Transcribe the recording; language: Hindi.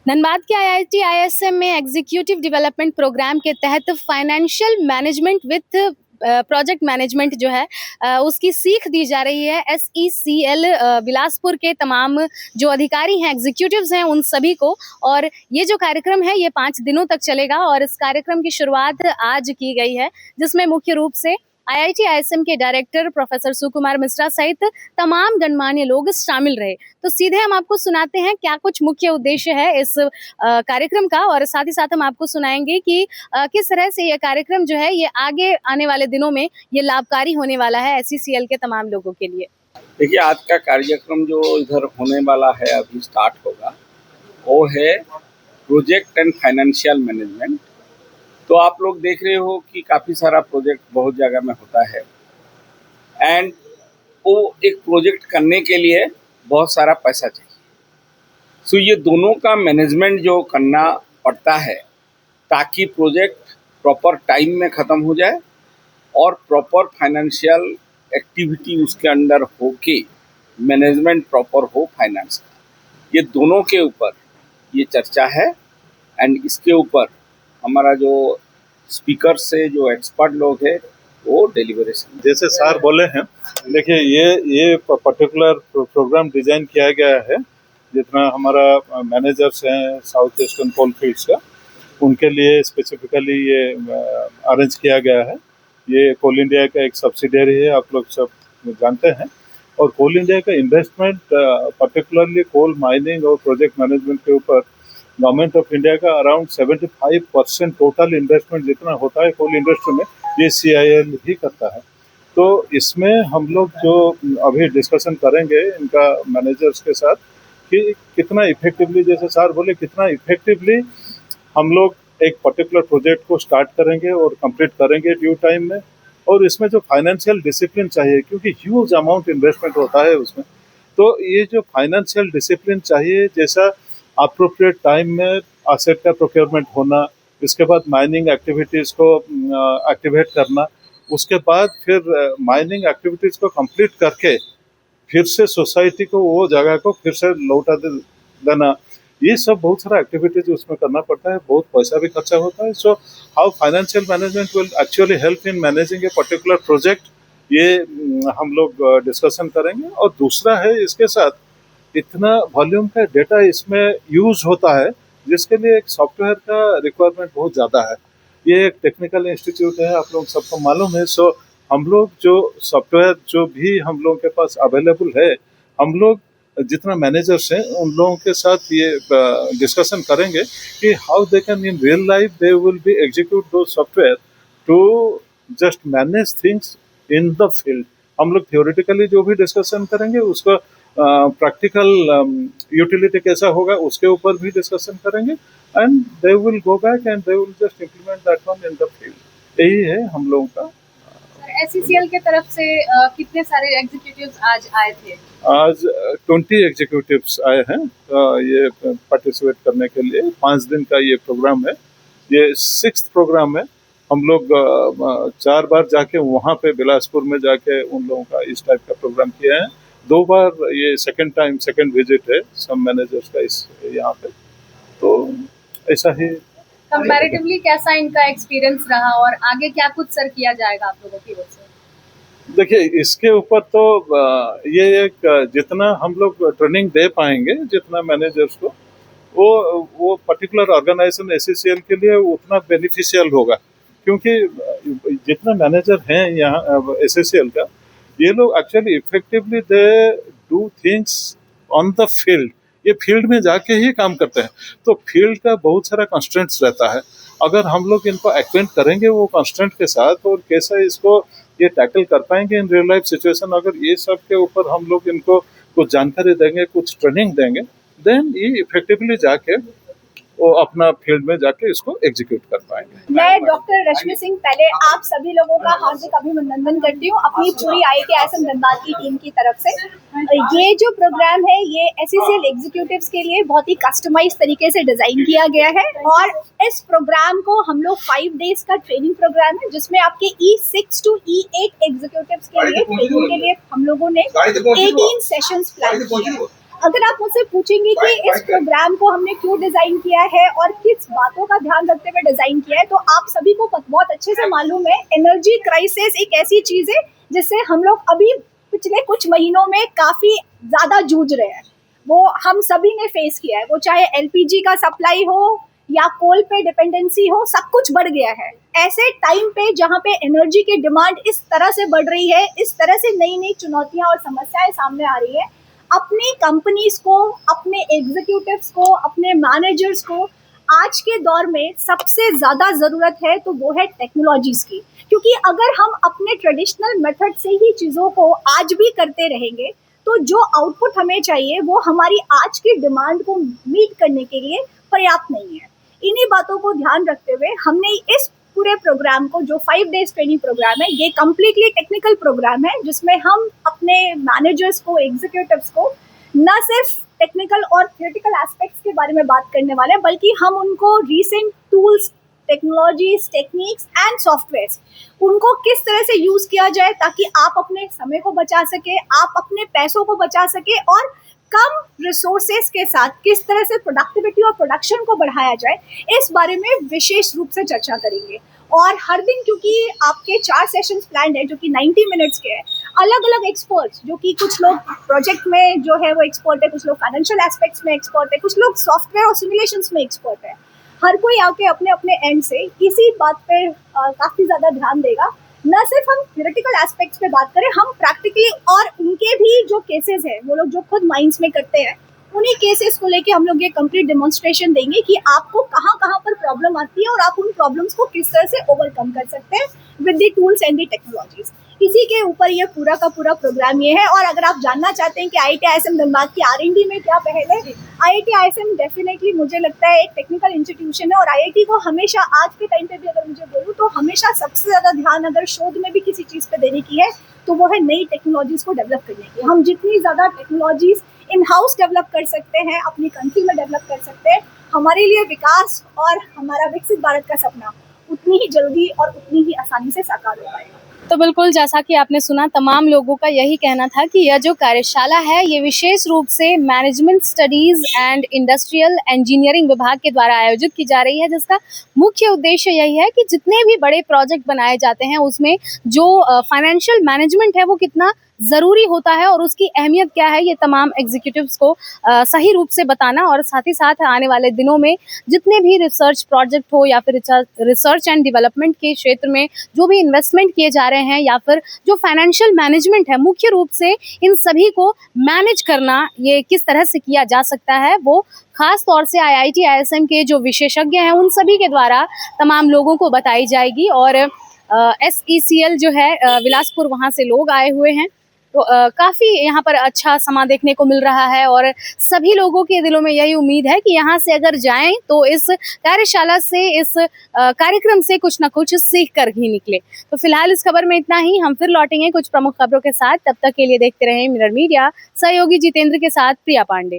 धनबाद के आईआईटी आईएसएम में एग्जीक्यूटिव डेवलपमेंट प्रोग्राम के तहत financial management with project management जो है उसकी सीख दी जा रही है। SECL बिलासपुर के तमाम जो अधिकारी हैं, एग्जीक्यूटिव्स हैं, उन सभी को। और ये जो कार्यक्रम है ये 5 दिनों तक चलेगा और इस कार्यक्रम की शुरुआत आज की गई है, जिसमें मुख्य रूप से आईआईटी आईएसएम के डायरेक्टर प्रोफेसर सुकुमार मिश्रा सहित तमाम गणमान्य लोग शामिल रहे। तो सीधे हम आपको सुनाते हैं क्या कुछ मुख्य उद्देश्य है इस कार्यक्रम का, और साथ ही साथ हम आपको सुनाएंगे कि किस तरह से ये कार्यक्रम जो है ये आगे आने वाले दिनों में ये लाभकारी होने वाला है SECL के तमाम लोगों के लिए। देखिए, आज का कार्यक्रम जो इधर होने वाला है, अभी स्टार्ट होगा, वो है प्रोजेक्ट एंड फाइनेंशियल मैनेजमेंट। तो आप लोग देख रहे हो कि काफ़ी सारा प्रोजेक्ट बहुत जगह में होता है एंड वो एक प्रोजेक्ट करने के लिए बहुत सारा पैसा चाहिए। सो ये दोनों का मैनेजमेंट जो करना पड़ता है ताकि प्रोजेक्ट प्रॉपर टाइम में ख़त्म हो जाए और प्रॉपर फाइनेंशियल एक्टिविटी उसके अंदर हो के मैनेजमेंट प्रॉपर हो फाइनेंस का। ये दोनों के ऊपर ये चर्चा है एंड इसके ऊपर हमारा जो स्पीकर से जो एक्सपर्ट लोग हैं वो डिलीवरेशन। जैसे सर बोले हैं, देखिए ये पर्टिकुलर प्रोग्राम डिजाइन किया गया है। जितना हमारा मैनेजर्स हैं साउथ ईस्टर्न कोल फील्ड्स का, उनके लिए स्पेसिफिकली ये अरेंज किया गया है। ये कोल इंडिया का एक सब्सिडियरी है, आप लोग सब जानते हैं। और कोल इंडिया का इन्वेस्टमेंट पर्टिकुलरली कोल माइनिंग और प्रोजेक्ट मैनेजमेंट के ऊपर गवर्नमेंट ऑफ इंडिया का अराउंड 75% टोटल इन्वेस्टमेंट जितना होता है कोल इंडस्ट्री में, ये CIL ही करता है। तो इसमें हम लोग जो अभी डिस्कशन करेंगे इनका मैनेजर्स के साथ कि कितना इफेक्टिवली, जैसे सर बोले, कितना इफेक्टिवली हम लोग एक पर्टिकुलर प्रोजेक्ट को स्टार्ट करेंगे और कंप्लीट करेंगे ड्यू टाइम में। और इसमें जो फाइनेंशियल डिसिप्लिन चाहिए, क्योंकि ह्यूज अमाउंट इन्वेस्टमेंट होता है उसमें, तो ये जो फाइनेंशियल डिसिप्लिन चाहिए, जैसा अप्रोप्रिएट टाइम में असेट का प्रोक्योरमेंट होना, इसके बाद माइनिंग एक्टिविटीज़ को एक्टिवेट करना, उसके बाद फिर माइनिंग एक्टिविटीज़ को कंप्लीट करके फिर से सोसाइटी को वो जगह को फिर से लौटा देना, ये सब बहुत सारा एक्टिविटीज उसमें करना पड़ता है, बहुत पैसा भी खर्चा होता है। So how financial management will actually help in managing a particular project, ये हम लोग डिस्कशन करेंगे। और दूसरा है, इसके साथ इतना वॉल्यूम का डेटा इसमें यूज होता है जिसके लिए एक सॉफ्टवेयर का रिक्वायरमेंट बहुत ज़्यादा है। ये एक टेक्निकल इंस्टीट्यूट है, आप लोग सबको मालूम है। सो हम लोग जो सॉफ्टवेयर जो भी हम लोगों के पास अवेलेबल है, हम लोग जितना मैनेजर्स हैं उन लोगों के साथ ये डिस्कशन करेंगे कि how they can in real life they will be execute do software to just manage things in the field. हम लोग थियोरेटिकली जो भी डिस्कशन करेंगे उसका प्रैक्टिकल यूटिलिटी कैसा होगा उसके ऊपर भी डिस्कशन करेंगे and they will go back and they will just implement that one in the field. यही है हम लोगों का। SECL के तरफ से कितने सारे एग्जीक्यूटिव्स आज आए थे? आज 20 एग्जीक्यूटिव्स आए हैं ये पार्टिसिपेट करने के लिए। 5 दिन का ये प्रोग्राम है, ये 6th प्रोग्राम है। हम लोग 4 बार जाके वहाँ पे बिलासपुर में जाके उन लोगों का इस टाइप का प्रोग्राम किया है। 2 बार ये सेकंड विजिट है सब मैनेजर्स का इस यहाँ पे। तो ऐसा ही कंपैरेटिवली कैसा इनका एक्सपीरियंस रहा और आगे क्या कुछ सर किया जाएगा आप लोगों की ओर से? देखिए, इसके ऊपर तो ये एक जितना हम लोग ट्रेनिंग दे पाएंगे जितना मैनेजर्स को, वो पर्टिकुलर ऑर्गेनाइजेशन SECL के लिए उतना बेनिफिशियल होगा। क्योंकि जितना मैनेजर हैं यहाँ SECL का, ये लोग actually effectively they do things on the field. ये फील्ड में जाके ही काम करते हैं, तो फील्ड का बहुत सारा कंस्ट्रेंट्स रहता है। अगर हम लोग इनको एक्वेंट करेंगे वो कंस्ट्रेंट के साथ और कैसा इसको ये टैकल कर पाएंगे इन रियल लाइफ सिचुएशन, अगर ये सब के ऊपर हम लोग इनको कुछ जानकारी देंगे, कुछ ट्रेनिंग देंगे, देन ये इफेक्टिवली जाके वो अपना फील्ड में जाके इसको एग्जीक्यूट कर पाएंगे। मैं डॉक्टर रश्मि सिंह पहले आप सभी लोगों का हार्दिक अभिनंदन करती हूँ अपनी पूरी IIT आईएसएम धनबाद की टीम की तरफ से। ये जो प्रोग्राम है ये SECL एग्जीक्यूटिव्स के लिए बहुत ही कस्टमाइज तरीके से डिजाइन किया गया है। और इस प्रोग्राम को हम लोग 5 डेज का ट्रेनिंग प्रोग्राम है, जिसमें आपके E6 to E8 एग्जीक्यूटिव्स के लिए ट्रेनिंग के लिए हम लोगों ने 18 सेशंस प्लान किए हैं। अगर आप मुझसे पूछेंगे कि इस प्रोग्राम को हमने क्यों डिजाइन किया है और किस बातों का ध्यान रखते हुए डिजाइन किया है, तो आप सभी को बहुत अच्छे से मालूम है एनर्जी क्राइसिस एक ऐसी चीज है जिससे हम लोग अभी पिछले कुछ महीनों में काफी ज्यादा जूझ रहे हैं। वो हम सभी ने फेस किया है, वो चाहे एलपीजी का सप्लाई हो या कोल पे डिपेंडेंसी हो, सब कुछ बढ़ गया है। ऐसे टाइम पे जहाँ पे एनर्जी की डिमांड इस तरह से बढ़ रही है, इस तरह से नई नई चुनौतियां और समस्याएं सामने आ रही है, अपनी कंपनीज को, अपने एग्जीक्यूटिव्स को, अपने मैनेजर्स को आज के दौर में सबसे ज्यादा जरूरत है तो वो है टेक्नोलॉजीज की। क्योंकि अगर हम अपने ट्रेडिशनल मेथड से ही चीजों को आज भी करते रहेंगे तो जो आउटपुट हमें चाहिए वो हमारी आज की डिमांड को मीट करने के लिए पर्याप्त नहीं है। इन्हीं बातों को ध्यान रखते हुए हमने इस पूरे प्रोग्राम को, जो 5 डेज ट्रेनिंग प्रोग्राम है, ये कम्प्लीटली टेक्निकल प्रोग्राम है जिसमें हम अपने मैनेजर्स को, एग्जीक्यूटिव्स को न सिर्फ टेक्निकल और थियोरेटिकल एस्पेक्ट्स के बारे में बात करने वाले हैं, बल्कि हम उनको recent tools, technologies, techniques and softwares, उनको किस तरह से यूज किया जाए ताकि आप अपने समय को बचा सके, आप अपने पैसों को बचा सके और कम रिसोर्सेज के साथ किस तरह से प्रोडक्टिविटी और प्रोडक्शन को बढ़ाया जाए, इस बारे में विशेष रूप से चर्चा करेंगे। और हर दिन, क्योंकि आपके 4 सेशंस प्लान्ड है जो कि 90 मिनट्स के हैं, अलग अलग एक्सपर्ट्स, जो कि कुछ लोग प्रोजेक्ट में जो है वो एक्सपर्ट है, कुछ लोग फाइनेंशियल एस्पेक्ट्स में एक्सपर्ट है, कुछ लोग सॉफ्टवेयर और सिमुलेशंस में एक्सपर्ट है, हर कोई आके अपने अपने एंड से इसी बात पे काफ़ी ज़्यादा ध्यान देगा। न सिर्फ हम थ्योरेटिकल एस्पेक्ट्स पे बात करें, हम प्रैक्टिकली और उनके भी जो केसेस हैं, वो लोग जो खुद माइंड्स में करते हैं, उन्हीं केसेस को लेके हम लोग ये कंप्लीट डेमोन्स्ट्रेशन देंगे कि आपको कहाँ कहाँ पर प्रॉब्लम आती है और आप उन प्रॉब्लम्स को किस तरह से ओवरकम कर सकते हैं with the tools and the technologies. इसी के ऊपर ये पूरा का पूरा प्रोग्राम ये है। और अगर आप जानना चाहते हैं कि IIT ISM धनबाद की R&D में क्या पहल है, IIT ISM डेफिनेटली मुझे लगता है एक टेक्निकल इंस्टीट्यूशन है और IIT को हमेशा, आज के टाइम पे भी अगर मुझे बोलूँ तो हमेशा सबसे ज़्यादा ध्यान अगर शोध में भी किसी चीज़ पे देने की है तो वो है नई टेक्नोलॉजीज़ को डेवलप करने की। हम जितनी ज़्यादा टेक्नोलॉजीज़ इन हाउस डेवलप कर सकते हैं, अपनी कंट्री में डेवलप कर सकते हैं, हमारे लिए विकास और हमारा विकसित भारत का सपना उतनी ही जल्दी और उतनी ही आसानी से साकार हो पाएगा। तो बिल्कुल, जैसा कि आपने सुना, तमाम लोगों का यही कहना था कि यह जो कार्यशाला है ये विशेष रूप से management studies and industrial engineering विभाग के द्वारा आयोजित की जा रही है, जिसका मुख्य उद्देश्य यही है कि जितने भी बड़े प्रोजेक्ट बनाए जाते हैं उसमें जो फाइनेंशियल मैनेजमेंट है वो कितना ज़रूरी होता है और उसकी अहमियत क्या है, ये तमाम एग्जीक्यूटिव्स को सही रूप से बताना। और साथ ही साथ आने वाले दिनों में जितने भी रिसर्च प्रोजेक्ट हो या फिर रिसर्च एंड डेवलपमेंट के क्षेत्र में जो भी इन्वेस्टमेंट किए जा रहे हैं या फिर जो फाइनेंशियल मैनेजमेंट है, मुख्य रूप से इन सभी को मैनेज करना ये किस तरह से किया जा सकता है, वो खास तौर से IIT ISM के जो विशेषज्ञ हैं उन सभी के द्वारा तमाम लोगों को बताई जाएगी। और SECL जो है बिलासपुर, वहाँ से लोग आए हुए हैं, तो काफ़ी यहाँ पर अच्छा समा देखने को मिल रहा है और सभी लोगों के दिलों में यही उम्मीद है कि यहाँ से अगर जाएं तो इस कार्यशाला से, इस कार्यक्रम से कुछ ना कुछ सीख कर ही निकले। तो फिलहाल इस खबर में इतना ही, हम फिर लौटेंगे कुछ प्रमुख खबरों के साथ। तब तक के लिए देखते रहें मिरर मीडिया। सहयोगी जितेंद्र के साथ प्रिया पांडे।